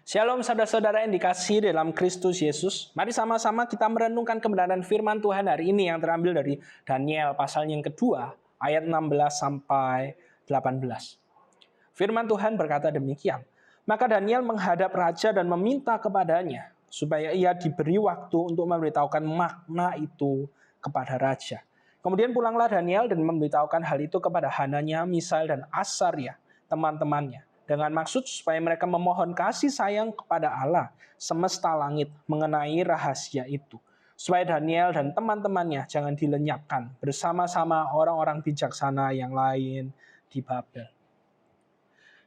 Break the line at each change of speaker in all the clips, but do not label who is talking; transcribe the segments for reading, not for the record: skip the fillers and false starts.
Shalom saudara-saudara yang dikasihi dalam Kristus Yesus. Mari sama-sama kita merenungkan kebenaran firman Tuhan hari ini yang terambil dari Daniel pasal yang kedua, ayat 16 sampai 18. Firman Tuhan berkata demikian. Maka Daniel menghadap raja dan meminta kepadanya supaya ia diberi waktu untuk memberitahukan makna itu kepada raja. Kemudian pulanglah Daniel dan memberitahukan hal itu kepada Hananya, Misael, dan Asaria, teman-temannya, dengan maksud supaya mereka memohon kasih sayang kepada Allah semesta langit mengenai rahasia itu, supaya Daniel dan teman-temannya jangan dilenyapkan bersama-sama orang-orang bijaksana yang lain di Babel.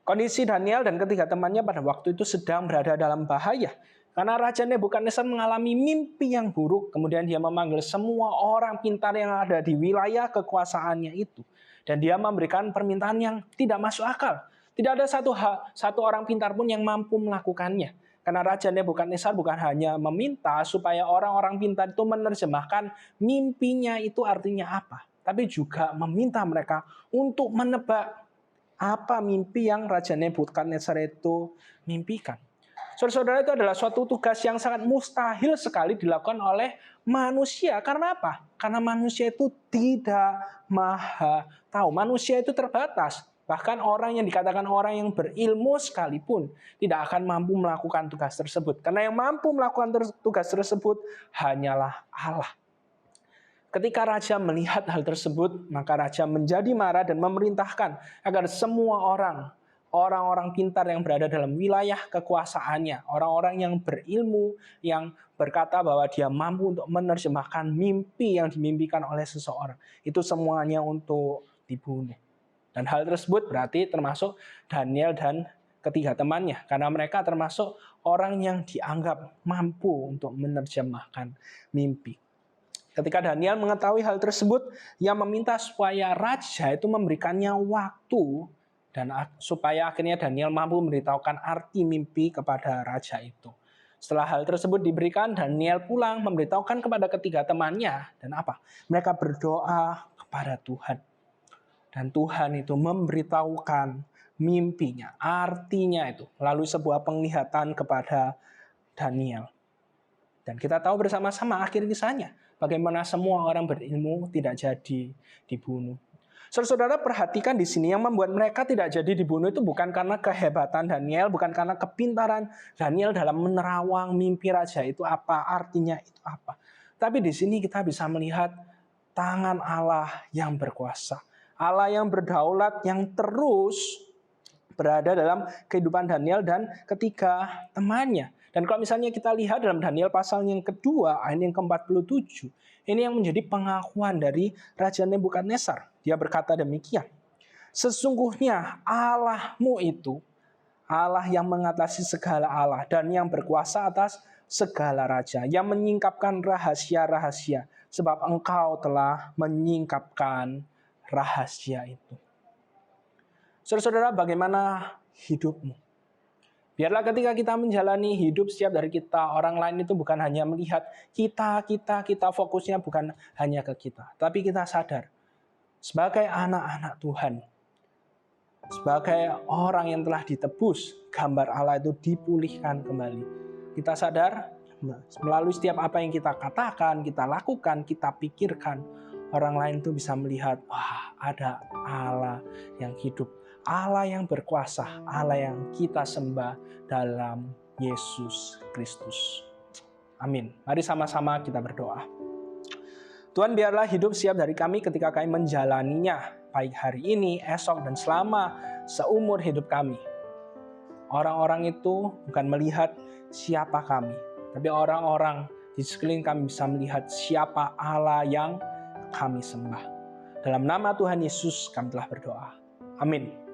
Kondisi Daniel dan ketiga temannya pada waktu itu sedang berada dalam bahaya, karena Raja Nebukadnezar mengalami mimpi yang buruk. Kemudian dia memanggil semua orang pintar yang ada di wilayah kekuasaannya itu, dan dia memberikan permintaan yang tidak masuk akal. Tidak ada satu orang pintar pun yang mampu melakukannya. Karena Raja Nebukadnezar bukan hanya meminta supaya orang-orang pintar itu menerjemahkan mimpinya itu artinya apa, tapi juga meminta mereka untuk menebak apa mimpi yang Raja Nebukadnezar itu mimpikan. Saudara-saudara, itu adalah suatu tugas yang sangat mustahil sekali dilakukan oleh manusia. Karena apa? Karena manusia itu tidak maha tahu. Manusia itu terbatas. Bahkan orang yang dikatakan orang yang berilmu sekalipun tidak akan mampu melakukan tugas tersebut. Karena yang mampu melakukan tugas tersebut hanyalah Allah. Ketika raja melihat hal tersebut, maka raja menjadi marah dan memerintahkan agar semua orang-orang pintar yang berada dalam wilayah kekuasaannya, orang-orang yang berilmu, yang berkata bahwa dia mampu untuk menerjemahkan mimpi yang dimimpikan oleh seseorang, itu semuanya untuk dibunuh. Dan hal tersebut berarti termasuk Daniel dan ketiga temannya, karena mereka termasuk orang yang dianggap mampu untuk menerjemahkan mimpi. Ketika Daniel mengetahui hal tersebut, ia meminta supaya raja itu memberikannya waktu dan supaya akhirnya Daniel mampu memberitahukan arti mimpi kepada raja itu. Setelah hal tersebut diberikan, Daniel pulang memberitahukan kepada ketiga temannya, dan apa? Mereka berdoa kepada Tuhan. Dan Tuhan itu memberitahukan mimpinya, artinya itu melalui sebuah penglihatan kepada Daniel. Dan kita tahu bersama-sama akhir kisahnya, bagaimana semua orang berilmu tidak jadi dibunuh. Saudara-saudara, perhatikan di sini yang membuat mereka tidak jadi dibunuh itu bukan karena kehebatan Daniel, bukan karena kepintaran Daniel dalam menerawang mimpi raja itu apa, artinya itu apa. Tapi di sini kita bisa melihat tangan Allah yang berkuasa, Allah yang berdaulat, yang terus berada dalam kehidupan Daniel dan ketiga temannya. Dan kalau misalnya kita lihat dalam Daniel pasal yang kedua, ayat yang ke-47, ini yang menjadi pengakuan dari Raja Nebukadnezar. Dia berkata demikian, sesungguhnya Allahmu itu Allah yang mengatasi segala Allah dan yang berkuasa atas segala raja, yang menyingkapkan rahasia-rahasia, sebab engkau telah menyingkapkan rahasia itu. Saudara-saudara, bagaimana hidupmu? Biarlah ketika kita menjalani hidup setiap dari kita, orang lain itu bukan hanya melihat kita fokusnya bukan hanya ke kita. Tapi kita sadar, sebagai anak-anak Tuhan, sebagai orang yang telah ditebus, gambar Allah itu dipulihkan kembali. Kita sadar, melalui setiap apa yang kita katakan, kita lakukan, kita pikirkan, orang lain itu bisa melihat, wah, ada Allah yang hidup, Allah yang berkuasa, Allah yang kita sembah dalam Yesus Kristus. Amin. Mari sama-sama kita berdoa. Tuhan, biarlah hidup siap dari kami ketika kami menjalaninya, baik hari ini, esok, dan selama seumur hidup kami. Orang-orang itu bukan melihat siapa kami, tapi orang-orang di sekeliling kami bisa melihat siapa Allah yang kami sembah. Dalam nama Tuhan Yesus kami telah berdoa. Amin.